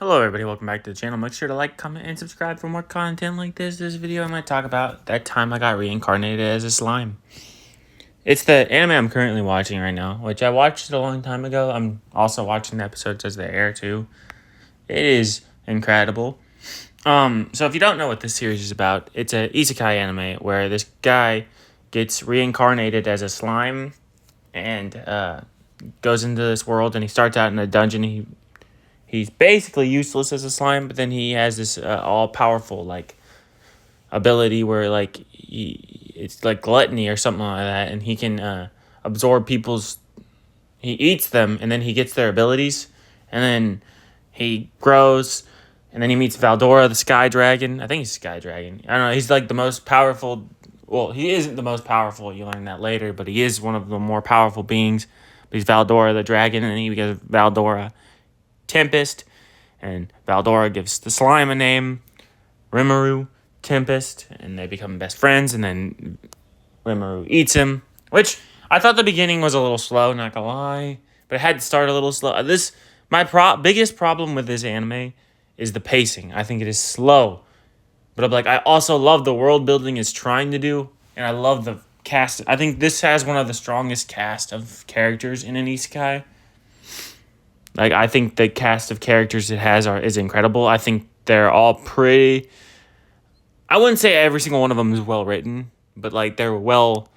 Hello everybody, welcome back to the channel. Make sure to like, comment, and subscribe for more content like this. This video I'm going to talk about that time I got reincarnated as a slime. It's the anime I'm currently watching right now, which I watched a long time ago. I'm also watching the episodes as they air too. It is incredible. So if you don't know what this series is about, it's a isekai anime where this guy gets reincarnated as a slime and goes into this world, and he starts out in a dungeon. He's basically useless as a slime, but then he has this all-powerful, ability where, it's like gluttony or something like that, and he can absorb people's... He eats them, and then he gets their abilities, and then he grows, and then he meets Valdora, the Sky Dragon. I think he's Sky Dragon. I don't know, he's, the most powerful... Well, he isn't the most powerful, you learn that later, but he is one of the more powerful beings. But he's Valdora, the dragon, and he gets Valdora Tempest, and Valdora gives the slime a name, Rimuru Tempest, and they become best friends, and then Rimuru eats him, which I thought the beginning was a little slow, not gonna lie, but it had to start a little slow. My biggest problem with this anime is the pacing. I think it is slow, but I also love the world building it's trying to do, and I love the cast. I think this has one of the strongest cast of characters in an isekai. I think the cast of characters it has is incredible. I think they're all pretty... I wouldn't say every single one of them is well written, but, they're well...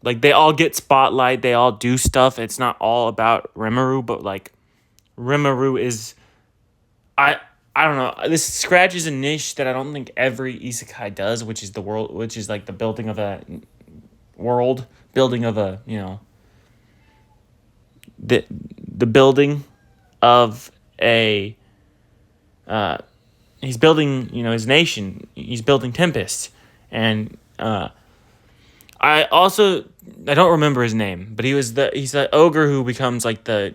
they all get spotlight. They all do stuff. It's not all about Rimuru, but, Rimuru is... I don't know. This scratches a niche that I don't think every isekai does, which is the world... Which is, the building of a world. Building of a, the building of a he's building his nation. He's building Tempest, and I don't remember his name, but he's the ogre who becomes the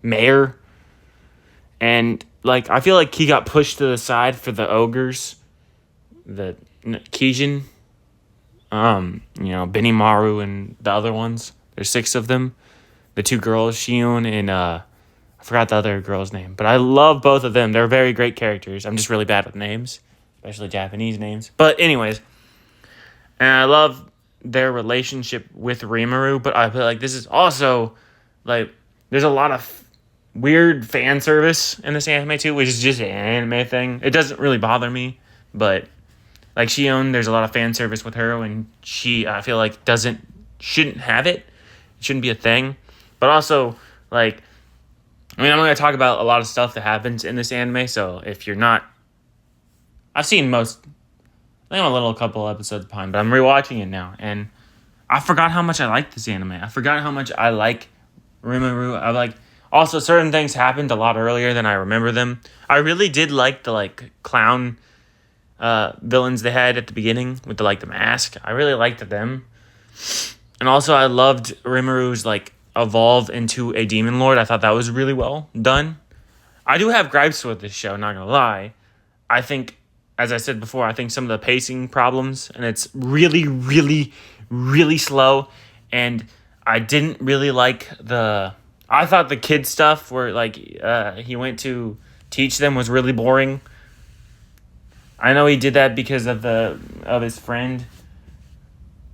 mayor, and I feel like he got pushed to the side for the ogres, the Kijin. Benimaru and the other ones. There's 6 of them. The 2 girls, Shion and I forgot the other girl's name. But I love both of them. They're very great characters. I'm just really bad with names, especially Japanese names. But anyways, and I love their relationship with Rimuru, but I feel like this is also there's a lot of weird fan service in this anime too, which is just an anime thing. It doesn't really bother me, but Shion, there's a lot of fan service with her, and she, I feel shouldn't have it. It shouldn't be a thing. But also, I'm going to talk about a lot of stuff that happens in this anime, so if you're not... I've seen most... I think I'm a couple episodes behind, but I'm rewatching it now, and I forgot how much I like this anime. I forgot how much I like Rimuru. Also, certain things happened a lot earlier than I remember them. I really did like the, clown... villains they had at the beginning with the mask. I really liked them. And also I loved Rimuru's evolve into a demon lord. I thought that was really well done. I do have gripes with this show, not gonna lie. I think, as I said before, I think some of the pacing problems, and it's really, really, really slow, and I didn't really like I thought the kid stuff where he went to teach them was really boring. I know he did that because of his friend,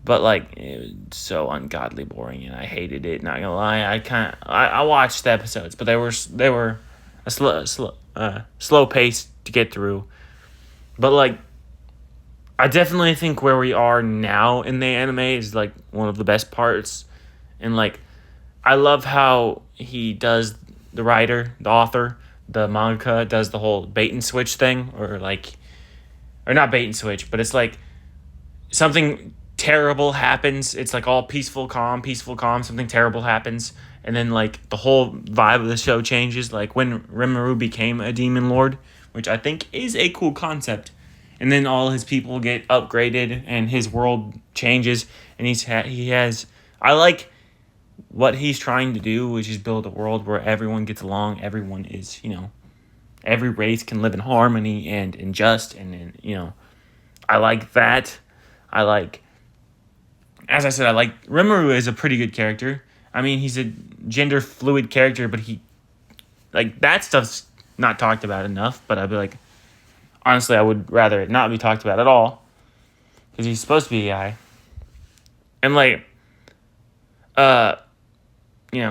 but it was so ungodly boring, and I hated it. Not gonna lie, I watched the episodes, but they were a slow pace to get through. But I definitely think where we are now in the anime is one of the best parts, and I love how he does, the writer, the author, the mangaka does the whole bait and switch thing, or not bait and switch, but it's something terrible happens. It's all peaceful, calm, something terrible happens. And then the whole vibe of the show changes. When Rimuru became a demon lord, which I think is a cool concept. And then all his people get upgraded and his world changes. And I like what he's trying to do, which is build a world where everyone gets along. Everyone is, every race can live in harmony and in just, and I like that. As I said, Rimuru is a pretty good character. I mean, he's a gender fluid character, but he like that stuff's not talked about enough. But I'd be like, honestly, I would rather it not be talked about at all because he's supposed to be a guy, and like, uh,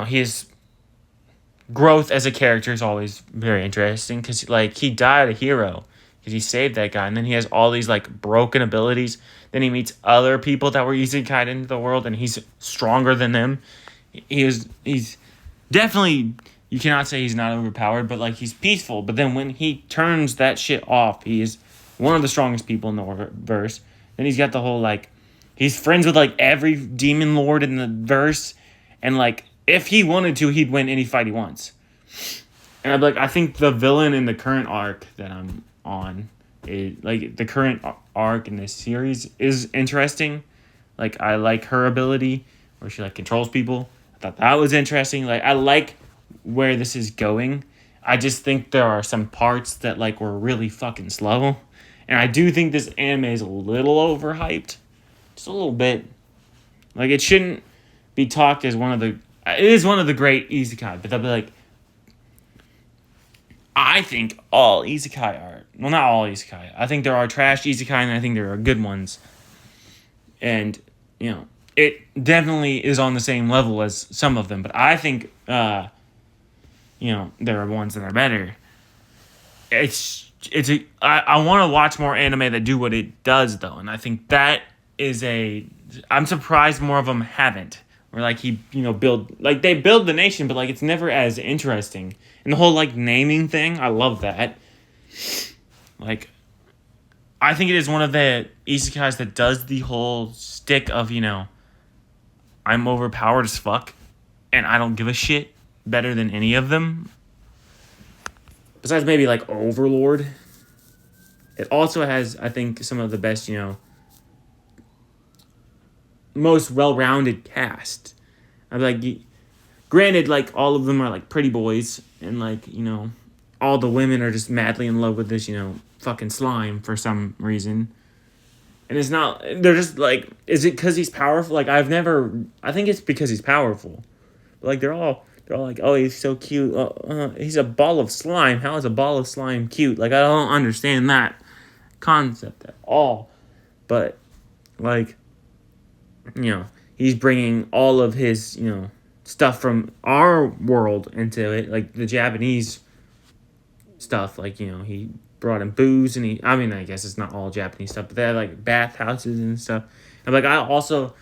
his growth as a character is always very interesting because like he died a hero because he saved that guy, and then he has all these like broken abilities. Then he meets other people that were isekai into the world, and he's stronger than them. He's definitely, you cannot say he's not overpowered, but like he's peaceful. But then when he turns that shit off, he is one of the strongest people in the verse. Then he's got the whole like he's friends with like every demon lord in the verse, and like if he wanted to, he'd win any fight he wants. And I'm like, I think the villain in the current arc that I'm on, is like the current arc in this series is interesting. Like I like her ability where she like controls people. I thought that was interesting. Like I like where this is going. I just think there are some parts that like were really fucking slow. And I do think this anime is a little overhyped. Just a little bit. Like it shouldn't be talked as one of the, it is one of the great isekai, but they'll be like, I think all isekai are, well, not all isekai. I think there are trash isekai and I think there are good ones. And, it definitely is on the same level as some of them, but I think, there are ones that are better. I want to watch more anime that do what it does, though, and I think that is I'm surprised more of them haven't. Where like he, they build the nation, but like it's never as interesting. And the whole like naming thing, I love that. Like, I think it is one of the isekais that does the whole stick of, I'm overpowered as fuck, and I don't give a shit better than any of them. Besides maybe like Overlord. It also has, I think, some of the best, most well-rounded cast. I'd be like, granted, like all of them are like pretty boys, and like all the women are just madly in love with this fucking slime for some reason. And it's not, they're just like, is it because he's powerful? Like I think it's because he's powerful. But like they're all like, oh, he's so cute. He's a ball of slime. How is a ball of slime cute? Like I don't understand that concept at all. But like, he's bringing all of his, stuff from our world into it, like the Japanese stuff. Like, he brought in booze and I guess it's not all Japanese stuff, but they have like bathhouses and stuff. And like, I also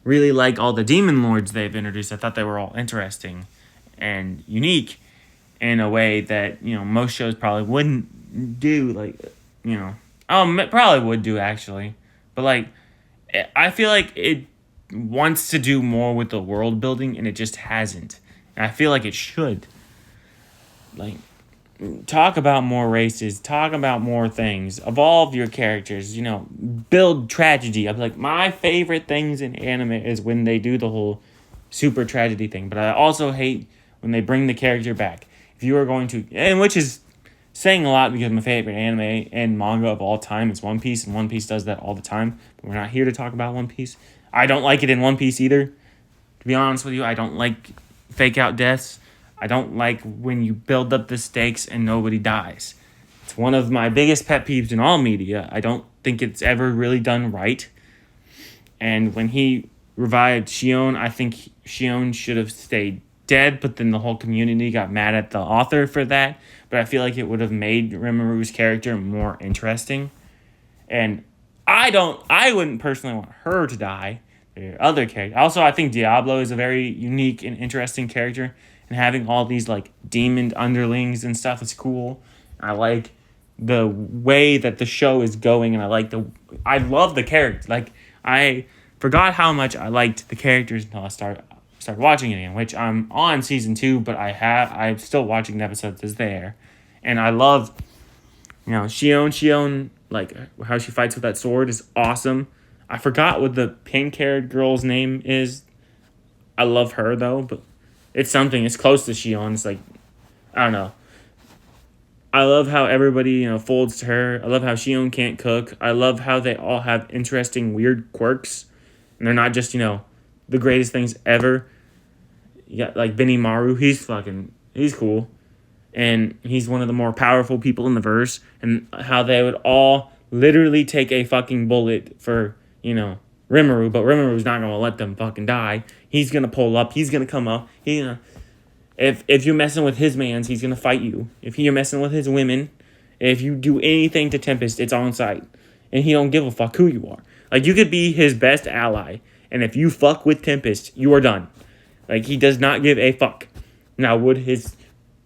really like all the demon lords they've introduced. I thought they were all interesting and unique in a way that, most shows probably wouldn't do. Like, it probably would do actually. But like, I feel like it wants to do more with the world building and it just hasn't. And I feel like it should. Like, talk about more races, talk about more things, evolve your characters, build tragedy. I'm like, my favorite things in anime is when they do the whole super tragedy thing. But I also hate when they bring the character back. If you are going to, and which is saying a lot because my favorite anime and manga of all time is One Piece, and One Piece does that all the time. But we're not here to talk about One Piece. I don't like it in One Piece either. To be honest with you, I don't like fake out deaths. I don't like when you build up the stakes and nobody dies. It's one of my biggest pet peeves in all media. I don't think it's ever really done right. And when he revived Shion, I think Shion should have stayed dead, but then the whole community got mad at the author for that. But I feel like it would have made Rimuru character more interesting. And I wouldn't personally want her to die. There are other characters. Also, I think Diablo is a very unique and interesting character. And having all these like demon underlings and stuff is cool. I like the way that the show is going, and I love the characters. Like I forgot how much I liked the characters until I started watching it again, which I'm on season 2, but I'm still watching the episodes as there. And I love, Shion, like how she fights with that sword is awesome. I forgot what the pink-haired girl's name is. I love her though, but it's something. It's close to Shion. It's like, I don't know. I love how everybody, folds to her. I love how Shion can't cook. I love how they all have interesting, weird quirks. And they're not just, the greatest things ever. You got like Benimaru. He's cool. And he's one of the more powerful people in the verse. And how they would all literally take a fucking bullet for, Rimuru. But Rimuru not going to let them fucking die. He's going to pull up. He's going to come up. If you're messing with his mans, he's going to fight you. If you're messing with his women, if you do anything to Tempest, it's on sight. And he don't give a fuck who you are. Like, you could be his best ally. And if you fuck with Tempest, you are done. Like, he does not give a fuck. Now, would his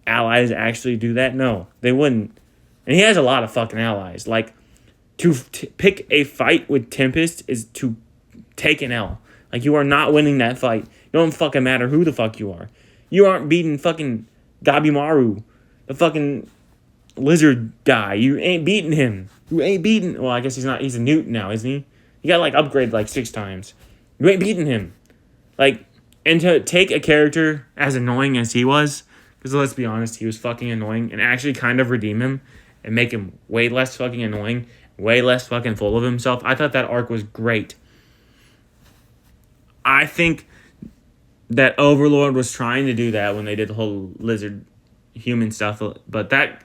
allies actually do that? No, they wouldn't. And he has a lot of fucking allies. Like, to pick a fight with Tempest is to take an L. Like, you are not winning that fight. It don't fucking matter who the fuck you are. You aren't beating fucking Gabimaru, the fucking lizard guy. You ain't beating him. You ain't beating... Well, I guess he's not... He's a Newt now, isn't he? He got, like, upgraded, like, 6 times. You ain't beating him. Like, and to take a character as annoying as he was... Because let's be honest, he was fucking annoying. And actually kind of redeem him. And make him way less fucking annoying. Way less fucking full of himself. I thought that arc was great. I think that Overlord was trying to do that when they did the whole lizard human stuff. But that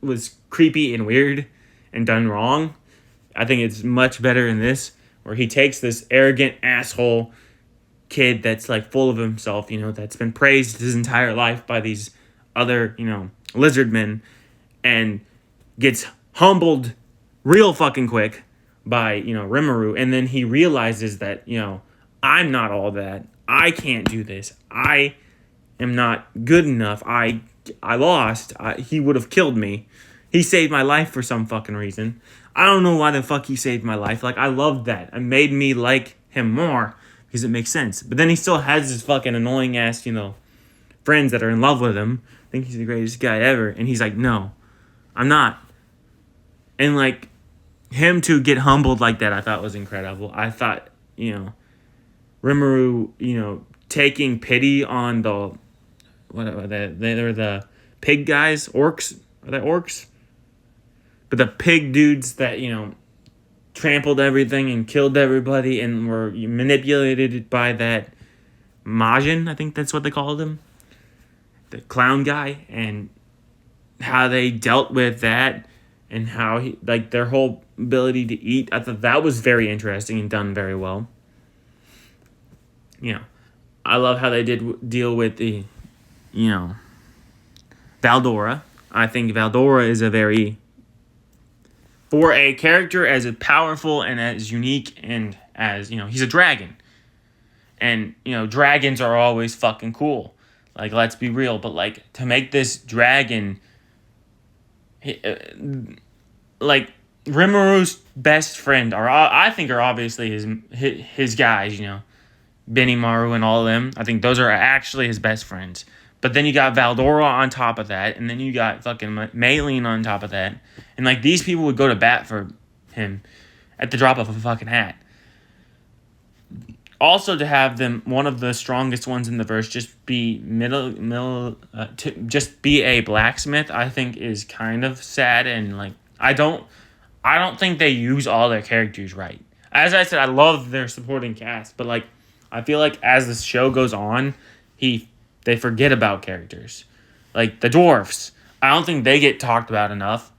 was creepy and weird and done wrong. I think it's much better in this, where he takes this arrogant asshole kid that's like full of himself, that's been praised his entire life by these other, lizard men, and gets humbled real fucking quick by, Rimuru. And then he realizes that, I'm not all that. I can't do this. I am not good enough. I lost. He would have killed me. He saved my life for some fucking reason. I don't know why the fuck he saved my life. Like, I loved that. It made me like him more because it makes sense. But then he still has his fucking annoying ass, friends that are in love with him. Think he's the greatest guy ever. And he's like, no, I'm not. And, like, him to get humbled like that, I thought was incredible. I thought, Rimuru, taking pity on the... What are they? They're the pig guys, orcs. Are they orcs? But the pig dudes that, trampled everything and killed everybody and were manipulated by that Majin, I think that's what they called him. The clown guy. And how they dealt with that and how, their whole ability to eat. I thought that was very interesting and done very well. I love how they did deal with the, Valdora. I think Valdora is a very... For a character as powerful and as unique and as, he's a dragon. And, dragons are always fucking cool. Like, let's be real. But, like, to make this dragon... Rimuru's best friend, I think are obviously his guys, Benimaru and all of them. I think those are actually his best friends. But then you got Valdora on top of that, and then you got fucking Maylene on top of that. And, these people would go to bat for him at the drop of a fucking hat. Also, to have them, one of the strongest ones in the verse, just be just be a blacksmith, I think is kind of sad. And, I don't think they use all their characters right. As I said, I love their supporting cast, but, I feel like as the show goes on, they forget about characters. Like, the dwarfs. I don't think they get talked about enough.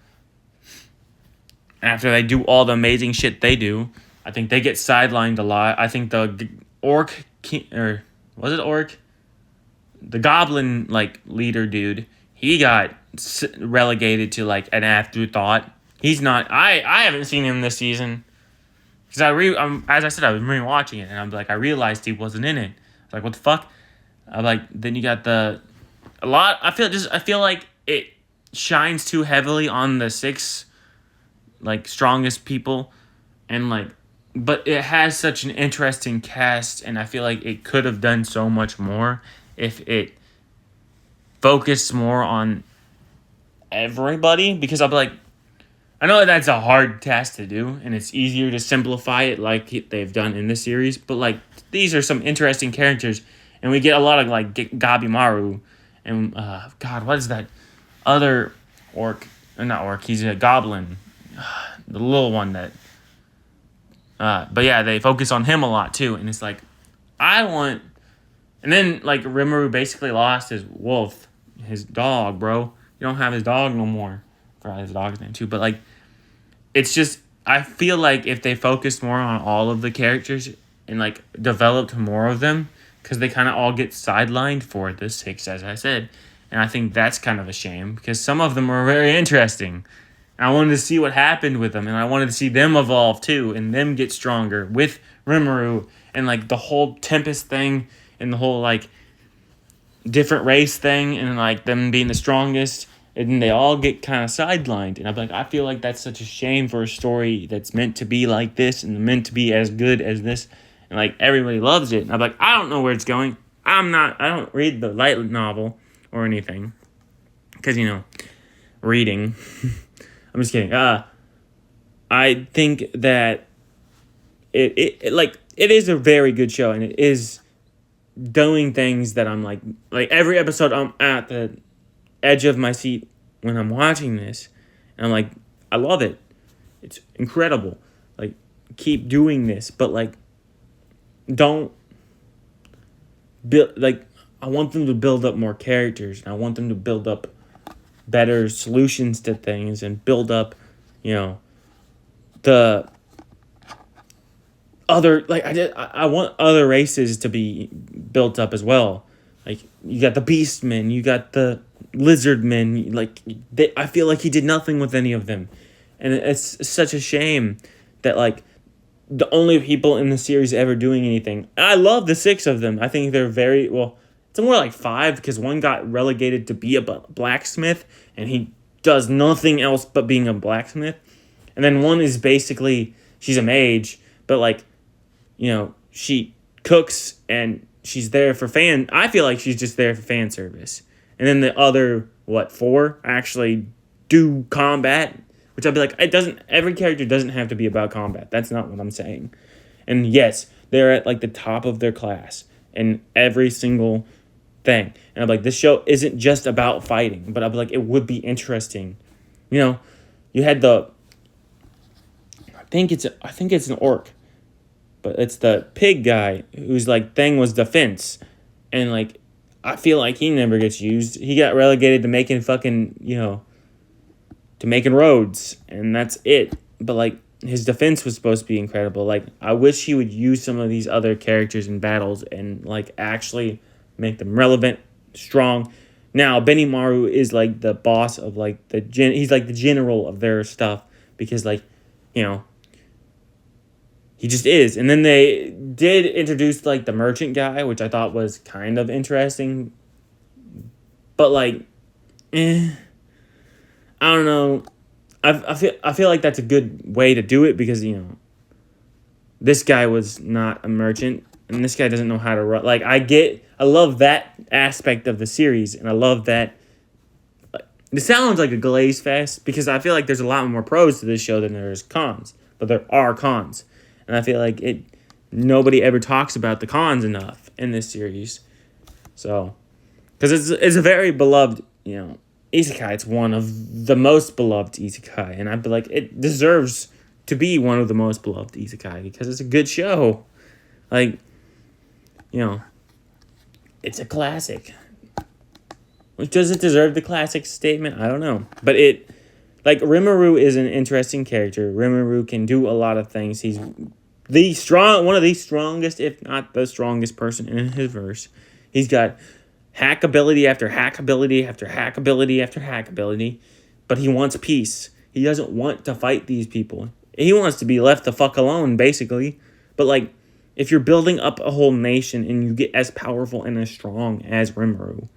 After they do all the amazing shit they do, I think they get sidelined a lot. I think the orc... Or, was it orc? The goblin, leader dude, he got relegated to, an afterthought. He's not... I haven't seen him this season. Because as I said, I was rewatching it, and I'm I realized he wasn't in it. I was like, what the fuck? Then you got I feel like it shines too heavily on the 6, strongest people, and but it has such an interesting cast, and I feel like it could have done so much more if it focused more on everybody, because I know that's a hard task to do, and it's easier to simplify it like they've done in this series, but these are some interesting characters. And we get a lot of, Gabimaru. And, God, what is that other orc? Not orc, he's a goblin. The little one that... but, yeah, they focus on him a lot, too. And it's I want And then, like, Rimuru basically lost his wolf, his dog, bro. You don't have his dog no more. I forgot his dog's name, too. But, like, it's just, I feel like if they focused more on all of the characters and, like, developed more of them, because they kind of all get sidelined for the 6, as I said. And I think that's kind of a shame, because some of them are very interesting. And I wanted to see what happened with them, and I wanted to see them evolve, too, and them get stronger with Rimuru, and, like, the whole Tempest thing, and the whole, like, different race thing, and, like, them being the strongest, and then they all get kind of sidelined. And I'm like, I feel like that's such a shame for a story that's meant to be like this, and meant to be as good as this, and, like, everybody loves it. And I'm like, I don't know where it's going. I don't read the light novel or anything, because, reading. I'm just kidding. I think that it is a very good show, and it is doing things that I'm like every episode I'm at the edge of my seat when I'm watching this, and I'm like, I love it. It's incredible. Like, keep doing this, but, like, don't build, like, I want them to build up more characters, and I want them to build up better solutions to things, and build up, the other, like, I want other races to be built up as well. Like, you got the Beastmen, you got the Lizardmen, like, I feel like he did nothing with any of them. And it's such a shame that, like, the only people in the series ever doing anything. I love the 6 of them. I think they're very, well, it's more like 5, because one got relegated to be a blacksmith, and he does nothing else but being a blacksmith. And then one is basically, she's a mage, but, like, she cooks, and she's there for I feel like she's just there for fan service. And then the other, 4 actually do combat, which I'd be like, every character doesn't have to be about combat. That's not what I'm saying. And yes, they're at, like, the top of their class in every single thing. And I'm like, this show isn't just about fighting, but I'd be like, it would be interesting. You had I think it's an orc, but it's the pig guy whose, like, thing was defense. And, like, I feel like he never gets used. He got relegated to making fucking, to making roads, and that's it. But, like, his defense was supposed to be incredible. Like, I wish he would use some of these other characters in battles and, like, actually make them relevant, strong. Now, Benimaru is, like, the boss of, like, he's, like, the general of their stuff, because, like, he just is. And then they did introduce, like, the merchant guy, which I thought was kind of interesting. But, like, I don't know. I feel like that's a good way to do it, because, this guy was not a merchant, and this guy doesn't know how to run. Like, I love that aspect of the series, and I love that. It sounds like a glaze fest, because I feel like there's a lot more pros to this show than there is cons. But there are cons. And I feel like nobody ever talks about the cons enough in this series. So, because it's a very beloved, isekai. It's one of the most beloved isekai. And I'd be like, it deserves to be one of the most beloved isekai, because it's a good show. Like, it's a classic. Does it deserve the classic statement? I don't know. But Rimuru is an interesting character. Rimuru can do a lot of things. He's one of the strongest, if not the strongest person in his verse. He's got hack ability after hack ability after hack ability after hack ability. But he wants peace. He doesn't want to fight these people. He wants to be left the fuck alone, basically. But, like, if you're building up a whole nation and you get as powerful and as strong as Rimuru,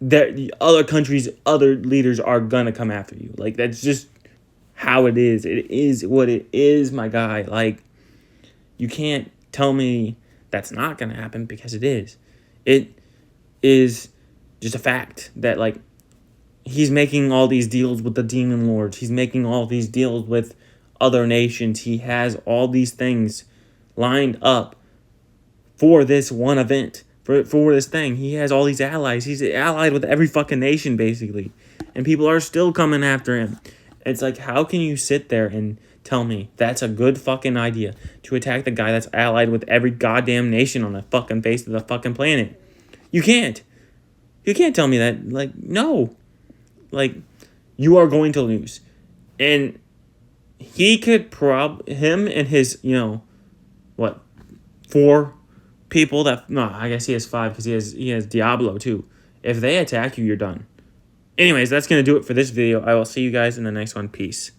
the other countries, other leaders are gonna come after you. Like, that's just how it is. It is what it is, my guy. Like, you can't tell me that's not gonna happen, because it is. It is just a fact that, like, he's making all these deals with the demon lords. He's making all these deals with other nations. He has all these things lined up for this one event. For this thing, he has all these allies. He's allied with every fucking nation, basically. And people are still coming after him. It's like, how can you sit there and tell me that's a good fucking idea to attack the guy that's allied with every goddamn nation on the fucking face of the fucking planet. You can't. You can't tell me that. Like, no. Like, you are going to lose. And he could him and his, 4 people that, no, I guess he has 5 because he has Diablo too. If they attack you, you're done. Anyways, that's going to do it for this video. I will see you guys in the next one. Peace.